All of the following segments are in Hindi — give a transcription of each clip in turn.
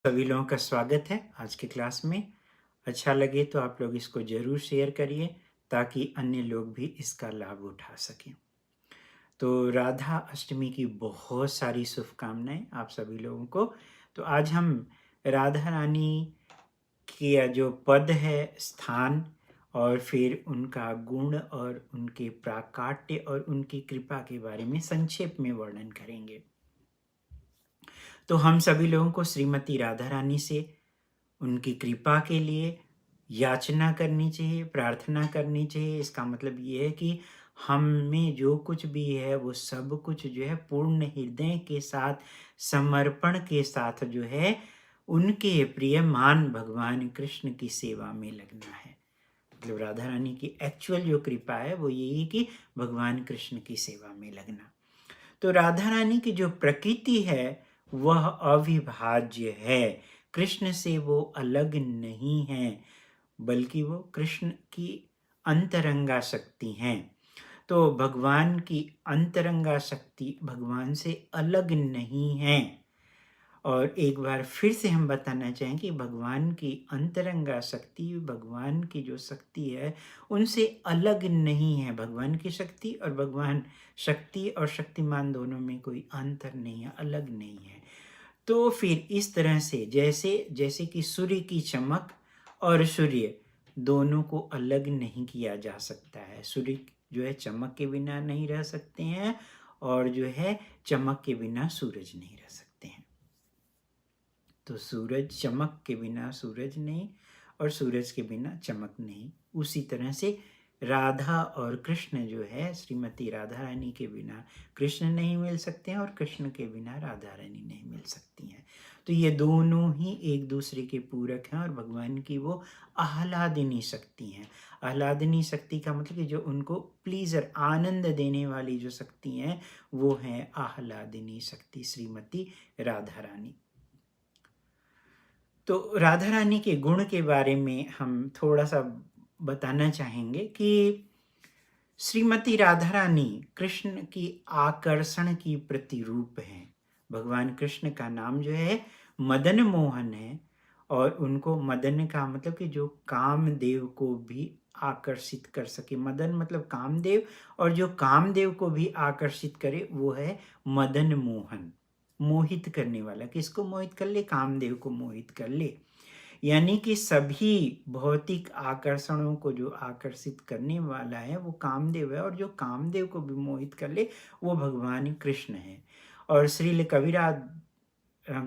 सभी लोगों का स्वागत है आज के क्लास में। अच्छा लगे तो आप लोग इसको ज़रूर शेयर करिए ताकि अन्य लोग भी इसका लाभ उठा सकें। तो राधा अष्टमी की बहुत सारी शुभकामनाएं आप सभी लोगों को। तो आज हम राधा रानी की जो पद है, स्थान और फिर उनका गुण और उनके प्राकाट्य और उनकी कृपा के बारे में संक्षेप में वर्णन करेंगे। तो हम सभी लोगों को श्रीमती राधा रानी से उनकी कृपा के लिए याचना करनी चाहिए, प्रार्थना करनी चाहिए। इसका मतलब ये है कि हम में जो कुछ भी है वो सब कुछ जो है पूर्ण हृदय के साथ, समर्पण के साथ जो है उनके प्रियमान भगवान कृष्ण की सेवा में लगना है। मतलब राधा रानी की एक्चुअल जो कृपा है वो यही कि भगवान कृष्ण की सेवा में लगना। तो राधा रानी की जो प्रकृति है वह अविभाज्य है। कृष्ण से वो अलग नहीं है, बल्कि वो कृष्ण की अंतरंगा शक्ति हैं। तो भगवान की अंतरंगा शक्ति भगवान से अलग नहीं है। और एक बार फिर से हम बताना चाहेंगे भगवान की अंतरंगा शक्ति, भगवान की जो शक्ति है उनसे अलग नहीं है। भगवान की शक्ति और भगवान शक्ति और शक्तिमान दोनों में कोई अंतर नहीं है, अलग नहीं है। तो फिर इस तरह से जैसे जैसे कि सूर्य की चमक और सूर्य दोनों को अलग नहीं किया जा सकता है। सूर्य जो है चमक के बिना नहीं रह सकते हैं और जो है चमक के बिना सूरज नहीं रह सकते हैं। तो सूरज, चमक के बिना सूरज नहीं और सूरज के बिना चमक नहीं। उसी तरह से राधा और कृष्ण जो है, श्रीमती राधा रानी के बिना कृष्ण नहीं मिल सकते हैं और कृष्ण के बिना राधा रानी नहीं मिल सकती हैं। तो ये दोनों ही एक दूसरे के पूरक हैं और भगवान की वो आह्लादिनी शक्ति हैं। आह्लादिनी शक्ति का मतलब कि जो उनको प्लीजर, आनंद देने वाली जो शक्ति हैं वो है आह्लादिनी शक्ति, श्रीमती राधा रानी। तो राधा रानी के गुण के बारे में हम थोड़ा सा बताना चाहेंगे कि श्रीमती राधा रानी कृष्ण की आकर्षण की प्रतिरूप हैं। भगवान कृष्ण का नाम जो है मदन मोहन है और उनको मदन का मतलब कि जो कामदेव को भी आकर्षित कर सके। मदन मतलब कामदेव, और जो कामदेव को भी आकर्षित करे वो है मदन मोहन। मोहित करने वाला, किसको मोहित कर ले? कामदेव को मोहित कर ले। यानी कि सभी भौतिक आकर्षणों को जो आकर्षित करने वाला है वो कामदेव है, और जो कामदेव को भी मोहित कर ले वो भगवान कृष्ण है। और श्रील कविराज,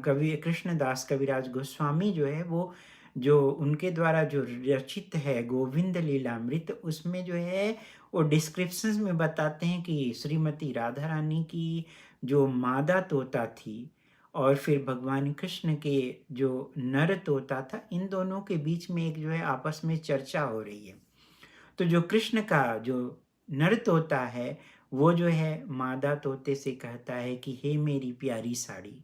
कवि कृष्णदास कविराज गोस्वामी जो है वो जो उनके द्वारा जो रचित है गोविंद लीलामृत, उसमें जो है वो डिस्क्रिप्शंस में बताते हैं कि श्रीमती राधा रानी की जो मादा तोता थी और फिर भगवान कृष्ण के जो नर तोता था, इन दोनों के बीच में एक जो है आपस में चर्चा हो रही है। तो जो कृष्ण का जो नर तोता है वो जो है मादा तोते से कहता है कि हे मेरी प्यारी साड़ी।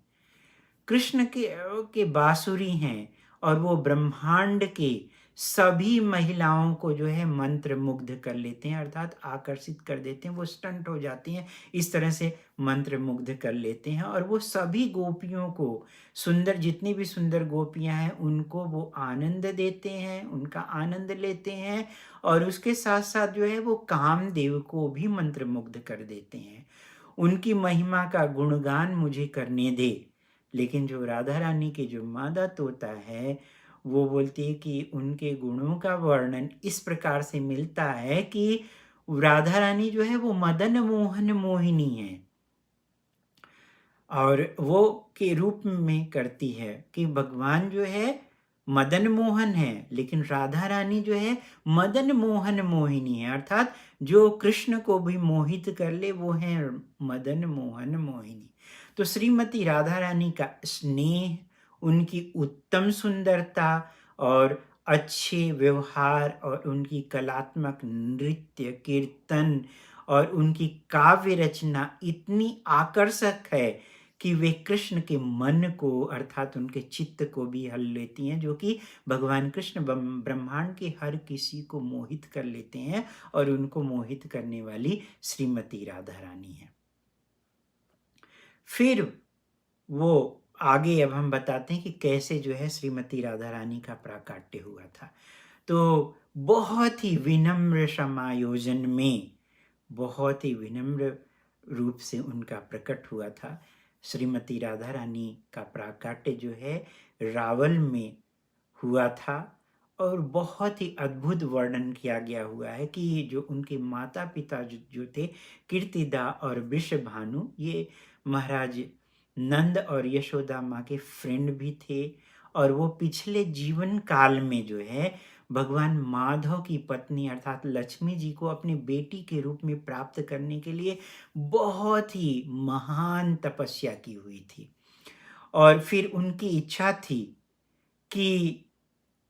कृष्ण के बांसुरी हैं और वो ब्रह्मांड के सभी महिलाओं को जो है मंत्र मुग्ध कर लेते हैं, अर्थात आकर्षित कर देते हैं। वो स्टंट हो जाती हैं, इस तरह से मंत्र मुग्ध कर लेते हैं। और वो सभी गोपियों को, सुंदर जितनी भी सुंदर गोपियां हैं उनको वो आनंद देते हैं, उनका आनंद लेते हैं। और उसके साथ साथ जो है वो कामदेव को भी मंत्र मुग्ध कर देते हैं। उनकी महिमा का गुणगान मुझे करने दे। लेकिन जो राधा रानी के जो मादा तोता है वो बोलती है कि उनके गुणों का वर्णन इस प्रकार से मिलता है कि राधा रानी जो है वो मदन मोहन मोहिनी है और वो के रूप में करती है कि भगवान जो है मदन मोहन है, लेकिन राधा रानी जो है मदन मोहन मोहिनी है, अर्थात जो कृष्ण को भी मोहित कर ले वो है मदन मोहन मोहिनी। तो श्रीमती राधा रानी का स्नेह, उनकी उत्तम सुंदरता और अच्छे व्यवहार और उनकी कलात्मक नृत्य, कीर्तन और उनकी काव्य रचना इतनी आकर्षक है कि वे कृष्ण के मन को, अर्थात उनके चित्त को भी हल लेती हैं, जो कि भगवान कृष्ण ब्रह्मांड के हर किसी को मोहित कर लेते हैं और उनको मोहित करने वाली श्रीमती राधा रानी है। फिर वो आगे अब हम बताते हैं कि कैसे जो है श्रीमती राधा रानी का प्राकट्य हुआ था। तो बहुत ही विनम्र समायोजन में, बहुत ही विनम्र रूप से उनका प्रकट हुआ था। श्रीमती राधा रानी का प्राकट्य जो है रावल में हुआ था, और बहुत ही अद्भुत वर्णन किया गया हुआ है कि जो उनके माता पिता जो थे, कीर्तिदा और वृषभानु, ये महाराज नंद और यशोदा माँ के फ्रेंड भी थे। और वो पिछले जीवन काल में जो है भगवान माधव की पत्नी अर्थात लक्ष्मी जी को अपनी बेटी के रूप में प्राप्त करने के लिए बहुत ही महान तपस्या की हुई थी। और फिर उनकी इच्छा थी कि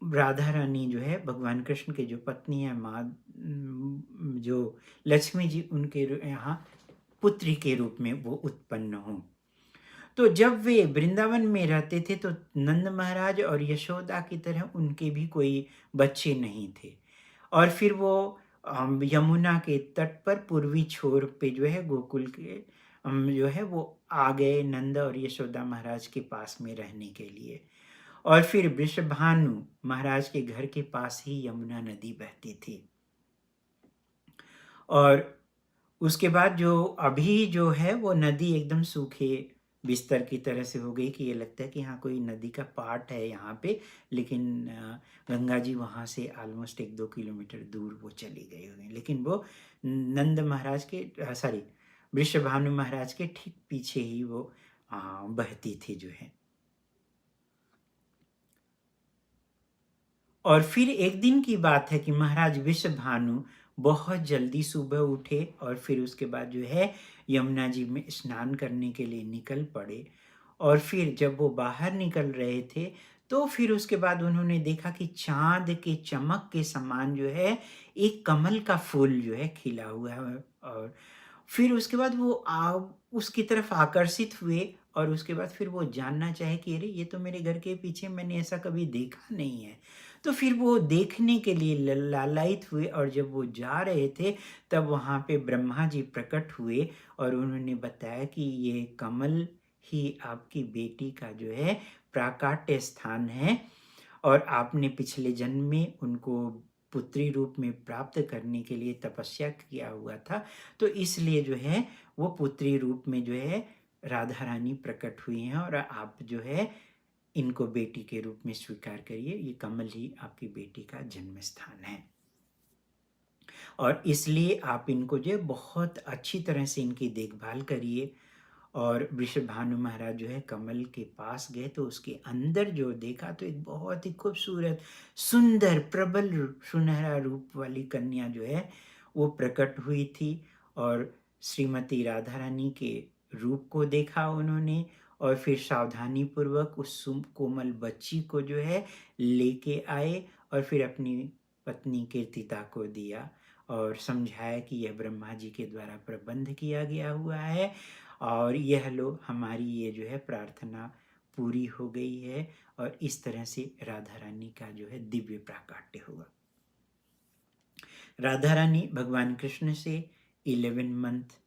राधा रानी जो है भगवान कृष्ण के जो पत्नी है माँ, जो लक्ष्मी जी, उनके यहाँ पुत्री के रूप में वो उत्पन्न हो। तो जब वे वृंदावन में रहते थे तो नंद महाराज और यशोदा की तरह उनके भी कोई बच्चे नहीं थे। और फिर वो यमुना के तट पर पूर्वी छोर पे जो है गोकुल के जो है वो आ गए नंद और यशोदा महाराज के पास में रहने के लिए। और फिर वृषभानु महाराज के घर के पास ही यमुना नदी बहती थी। और उसके बाद जो अभी जो है वो नदी एकदम सूखे बिस्तर की तरह से हो गई कि ये लगता है कि हाँ कोई नदी का पार्ट है यहाँ पे, लेकिन गंगा जी वहाँ से ऑलमोस्ट 1-2 किलोमीटर दूर वो चली गई हुई, लेकिन वो नंद महाराज के सॉरी वृषभानु महाराज के ठीक पीछे ही वो बहती थी जो है। और फिर एक दिन की बात है कि महाराज वृषभानु बहुत जल्दी सुबह उठे और फिर उसके बाद जो है यमुना जी में स्नान करने के लिए निकल पड़े। और फिर जब वो बाहर निकल रहे थे तो फिर उसके बाद उन्होंने देखा कि चांद के चमक के समान जो है एक कमल का फूल जो है खिला हुआ है। और फिर उसके बाद वो उसकी तरफ आकर्षित हुए, और उसके बाद फिर वो जानना चाहे कि अरे ये तो मेरे घर के पीछे, मैंने ऐसा कभी देखा नहीं है। तो फिर वो देखने के लिए लालायित हुए, और जब वो जा रहे थे तब वहाँ पे ब्रह्मा जी प्रकट हुए और उन्होंने बताया कि ये कमल ही आपकी बेटी का जो है प्राकाट्य स्थान है, और आपने पिछले जन्म में उनको पुत्री रूप में प्राप्त करने के लिए तपस्या किया हुआ था, तो इसलिए जो है वो पुत्री रूप में जो है राधा रानी प्रकट हुई हैं, और आप जो है इनको बेटी के रूप में स्वीकार करिए, ये कमल ही आपकी बेटी का जन्म स्थान है। और इसलिए आप इनको जो है बहुत अच्छी तरह से इनकी देखभाल करिए। और वृषभानु महाराज जो है कमल के पास गए तो उसके अंदर जो देखा तो एक बहुत ही खूबसूरत, सुंदर, प्रबल, सुनहरा रूप वाली कन्या जो है वो प्रकट हुई थी। और श्रीमती राधा रानी के रूप को देखा उन्होंने, और फिर सावधानी पूर्वक उस कोमल बच्ची को जो है लेके आए, और फिर अपनी पत्नी कीर्तिता को दिया और समझाया कि यह ब्रह्मा जी के द्वारा प्रबंध किया गया हुआ है, और यह लो हमारी ये जो है प्रार्थना पूरी हो गई है। और इस तरह से राधा रानी का जो है दिव्य प्राकट्य हुआ। राधा रानी भगवान कृष्ण से 11 मंथ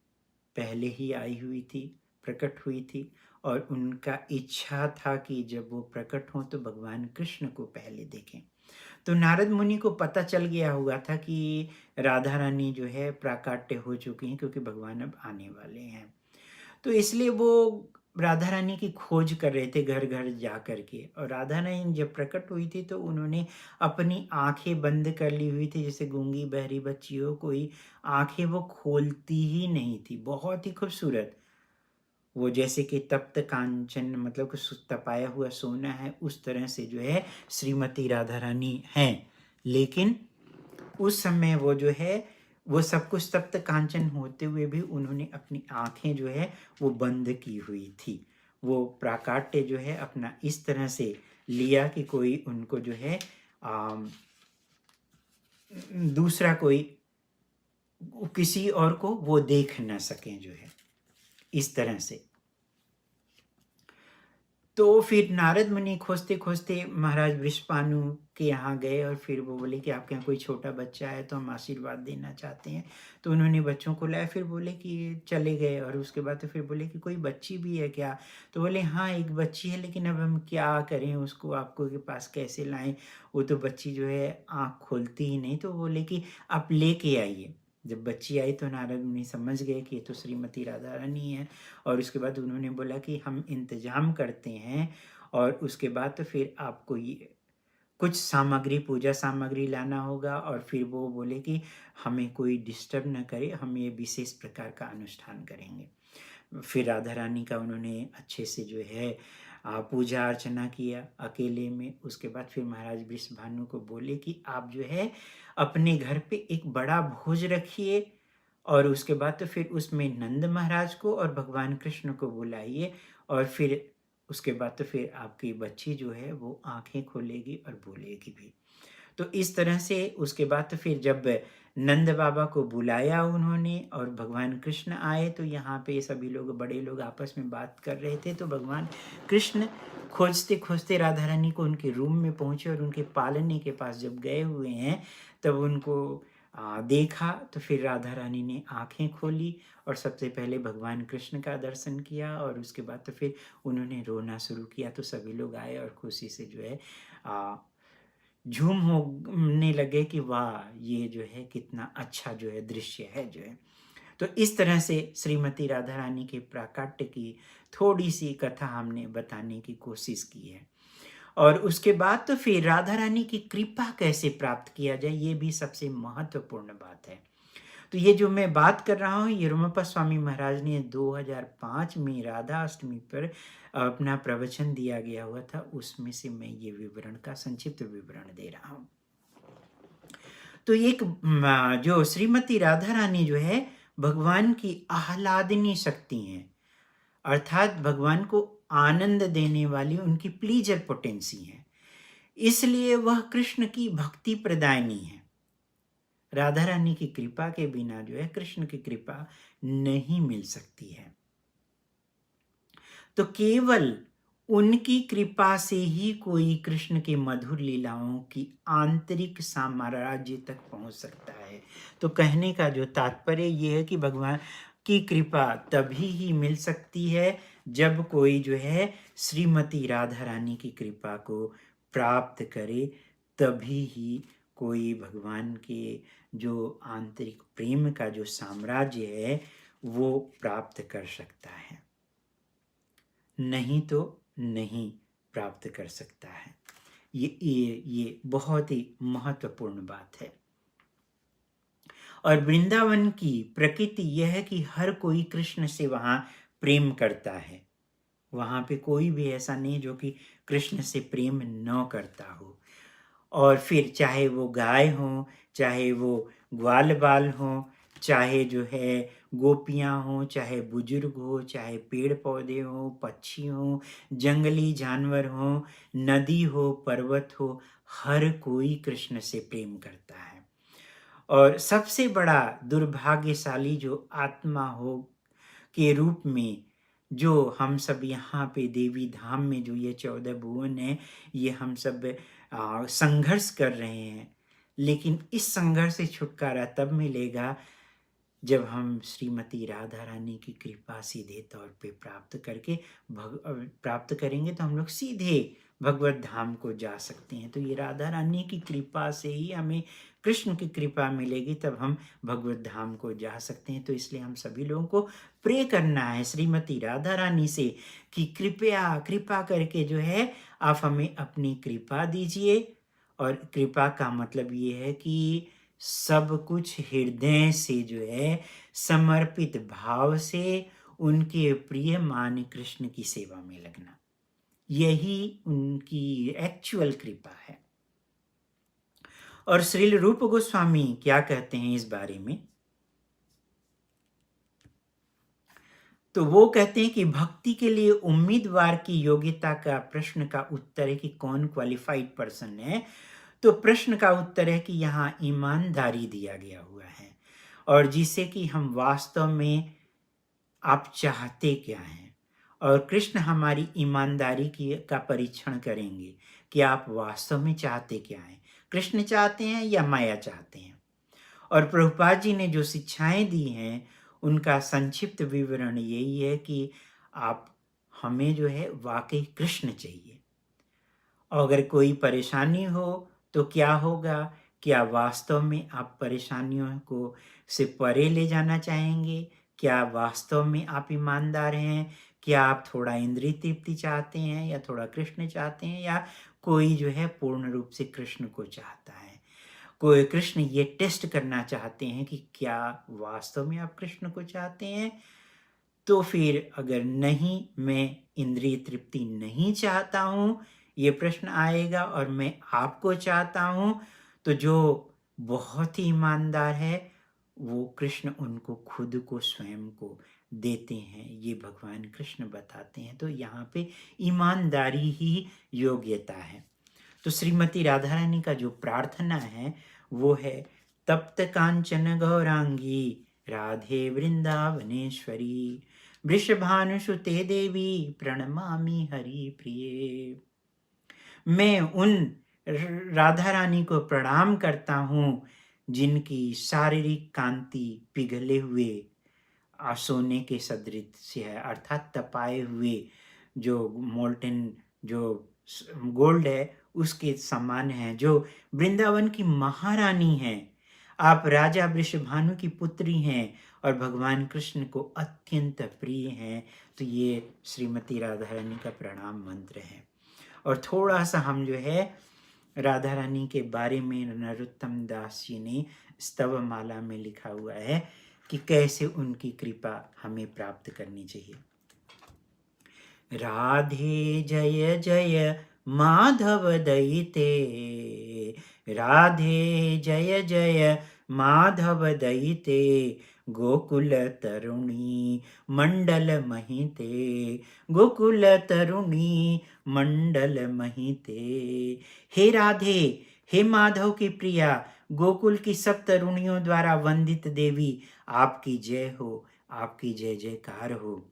पहले ही आई हुई थी, प्रकट हुई थी, और उनका इच्छा था कि जब वो प्रकट हों तो भगवान कृष्ण को पहले देखें। तो नारद मुनि को पता चल गया हुआ था कि राधा रानी जो है प्राकट्य हो चुकी हैं, क्योंकि भगवान अब आने वाले हैं। तो इसलिए वो राधा रानी की खोज कर रहे थे घर घर जा कर के। और राधा रानी जब प्रकट हुई थी तो उन्होंने अपनी आंखें बंद कर ली हुई थी, जैसे गूंगी बहरी बच्ची हो कोई, आंखें वो खोलती ही नहीं थी। बहुत ही खूबसूरत, वो जैसे कि तप्त कांचन, मतलब कि तपाया हुआ सोना है, उस तरह से जो है श्रीमती राधा रानी हैं। लेकिन उस समय वो जो है वो सब कुछ तप्त कांचन होते हुए भी उन्होंने अपनी आंखें जो है वो बंद की हुई थी। वो प्राकट्य जो है अपना इस तरह से लिया कि कोई उनको जो है दूसरा कोई किसी और को वो देख न सकें जो है, इस तरह से। तो फिर नारद मुनि खोजते-खोजते महाराज वृषभानु के यहाँ गए और फिर वो बोले कि आपके यहाँ कोई छोटा बच्चा है तो हम आशीर्वाद देना चाहते हैं। तो उन्होंने बच्चों को लाया, फिर बोले कि चले गए और उसके बाद तो फिर बोले कि कोई बच्ची भी है क्या? तो बोले हाँ, एक बच्ची है, लेकिन अब हम क्या करें उसको, आपको के पास कैसे लाएँ? वो तो बच्ची जो है आँख खोलती ही नहीं। तो बोले कि आप लेके आइए। जब बच्ची आई तो नारद मुनि समझ गए कि ये तो श्रीमती राधा रानी है। और उसके बाद उन्होंने बोला कि हम इंतज़ाम करते हैं और उसके बाद तो फिर आपको ये कुछ सामग्री, पूजा सामग्री लाना होगा। और फिर वो बोले कि हमें कोई डिस्टर्ब ना करे, हम ये विशेष प्रकार का अनुष्ठान करेंगे। फिर राधा रानी का उन्होंने अच्छे से जो है पूजा अर्चना किया अकेले में। उसके बाद फिर महाराज वृषभानु को बोले कि आप जो है अपने घर पे एक बड़ा भोज रखिए और उसके बाद तो फिर उसमें नंद महाराज को और भगवान कृष्ण को बुलाइए और फिर उसके बाद तो फिर आपकी बच्ची जो है वो आंखें खोलेगी और बोलेगी भी। तो इस तरह से उसके बाद तो फिर जब नंद बाबा को बुलाया उन्होंने और भगवान कृष्ण आए, तो यहाँ पे सभी लोग, बड़े लोग आपस में बात कर रहे थे। तो भगवान कृष्ण खोजते खोजते राधा रानी को उनके रूम में पहुँचे और उनके पालने के पास जब गए हुए हैं तब उनको देखा। तो फिर राधा रानी ने आंखें खोली और सबसे पहले भगवान कृष्ण का दर्शन किया और उसके बाद तो फिर उन्होंने रोना शुरू किया। तो सभी लोग आए और खुशी से जो है झूम होने लगे कि वाह, ये जो है कितना अच्छा जो है दृश्य है जो है। तो इस तरह से श्रीमती राधा रानी के प्राकट्य की थोड़ी सी कथा हमने बताने की कोशिश की है। और उसके बाद तो फिर राधा रानी की कृपा कैसे प्राप्त किया जाए, ये भी सबसे महत्वपूर्ण बात है। तो ये जो मैं बात कर रहा हूँ, ये रमप्पा स्वामी महाराज ने 2005 में राधा अष्टमी पर अपना प्रवचन दिया गया हुआ था, उसमें से मैं ये विवरण का संक्षिप्त विवरण दे रहा हूँ। तो एक जो श्रीमती राधा रानी जो है भगवान की आह्लादिनी शक्ति हैं, अर्थात भगवान को आनंद देने वाली उनकी प्लीजर पोटेंसी है, इसलिए वह कृष्ण की भक्ति प्रदायनी है। राधा रानी की कृपा के बिना जो है कृष्ण की कृपा नहीं मिल सकती है। तो केवल उनकी कृपा से ही कोई कृष्ण के मधुर लीलाओं की आंतरिक साम्राज्य तक पहुंच सकता है। तो कहने का जो तात्पर्य ये है कि भगवान की कृपा तभी ही मिल सकती है जब कोई जो है श्रीमती राधा रानी की कृपा को प्राप्त करे, तभी ही कोई भगवान के जो आंतरिक प्रेम का जो साम्राज्य है वो प्राप्त कर सकता है, नहीं तो नहीं प्राप्त कर सकता है। ये बहुत ही महत्वपूर्ण बात है। और वृंदावन की प्रकृति यह है कि हर कोई कृष्ण से वहाँ प्रेम करता है। वहाँ पे कोई भी ऐसा नहीं जो कि कृष्ण से प्रेम न करता हो। और फिर चाहे वो गाय हो, चाहे वो ग्वाल बाल हो, चाहे जो है गोपियाँ हों, चाहे बुजुर्ग हो, चाहे पेड़ पौधे हो, पक्षी हो, जंगली जानवर हो, नदी हो, पर्वत हो, हर कोई कृष्ण से प्रेम करता है। और सबसे बड़ा दुर्भाग्यशाली जो आत्मा हो के रूप में जो हम सब यहाँ पे देवी धाम में जो ये 14 भुवन है, ये हम सब संघर्ष कर रहे हैं। लेकिन इस संघर्ष से छुटकारा तब मिलेगा जब हम श्रीमती राधा रानी की कृपा सीधे तौर पे प्राप्त करेंगे, तो हम लोग सीधे भगवत धाम को जा सकते हैं। तो ये राधा रानी की कृपा से ही हमें कृष्ण की कृपा मिलेगी, तब हम भगवत धाम को जा सकते हैं। तो इसलिए हम सभी लोगों को प्रे करना है श्रीमती राधा रानी से कि कृपा करके जो है आप हमें अपनी कृपा दीजिए। और कृपा का मतलब ये है कि सब कुछ हृदय से जो है समर्पित भाव से उनके प्रिय मान कृष्ण की सेवा में लगना, यही उनकी एक्चुअल कृपा है। और श्रील रूप गोस्वामी क्या कहते हैं इस बारे में? तो वो कहते हैं कि भक्ति के लिए उम्मीदवार की योग्यता का प्रश्न का उत्तर है कि कौन क्वालिफाइड पर्सन है। तो प्रश्न का उत्तर है कि यहाँ ईमानदारी दिया गया हुआ है, और जिसे कि हम वास्तव में आप चाहते क्या हैं और कृष्ण हमारी ईमानदारी की का परीक्षण करेंगे कि आप वास्तव में चाहते क्या हैं, कृष्ण चाहते हैं या माया चाहते हैं। और प्रभुपाद जी ने जो शिक्षाएं दी हैं उनका संक्षिप्त विवरण यही है कि आप हमें जो है वाकई कृष्ण चाहिए। और अगर कोई परेशानी हो तो क्या होगा, क्या वास्तव में आप परेशानियों को से परे ले जाना चाहेंगे, क्या वास्तव में आप ईमानदार हैं, क्या आप थोड़ा इंद्रिय तृप्ति चाहते हैं या थोड़ा कृष्ण चाहते हैं, या कोई जो है पूर्ण रूप से कृष्ण को चाहता है। कोई कृष्ण ये टेस्ट करना चाहते हैं कि क्या वास्तव में आप कृष्ण को चाहते हैं। तो फिर अगर नहीं, मैं इंद्रिय तृप्ति नहीं चाहता हूँ, ये प्रश्न आएगा, और मैं आपको चाहता हूँ, तो जो बहुत ही ईमानदार है वो कृष्ण उनको खुद को स्वयं को देते हैं, ये भगवान कृष्ण बताते हैं। तो यहाँ पे ईमानदारी ही योग्यता है। तो श्रीमती राधा रानी का जो प्रार्थना है वो है, तप्त कांचन गौरांगी राधे वृंदावनेश्वरी, वृषभानुसुते देवी प्रणमामि हरि प्रिये। मैं उन राधा रानी को प्रणाम करता हूँ जिनकी शारीरिक कांति पिघले हुए सोने के सदृश है, अर्थात तपाए हुए जो मोल्टन जो गोल्ड है उसके समान है, जो वृंदावन की महारानी है। आप राजा वृषभानु की पुत्री हैं और भगवान कृष्ण को अत्यंत प्रिय हैं। तो ये श्रीमती राधा रानी का प्रणाम मंत्र है। और थोड़ा सा हम जो है राधा रानी के बारे में नरोत्तम दास जी ने स्तव माला में लिखा हुआ है कि कैसे उनकी कृपा हमें प्राप्त करनी चाहिए। राधे जय जय माधव दयिते, राधे जय जय माधव दयिते, गोकुल तरुणी मंडल महिते, गोकुल तरुणी मंडल महिते। हे राधे, हे माधव की प्रिया, गोकुल की सब तरुणियों द्वारा वंदित देवी, आपकी जय हो, आपकी जय जयकार हो।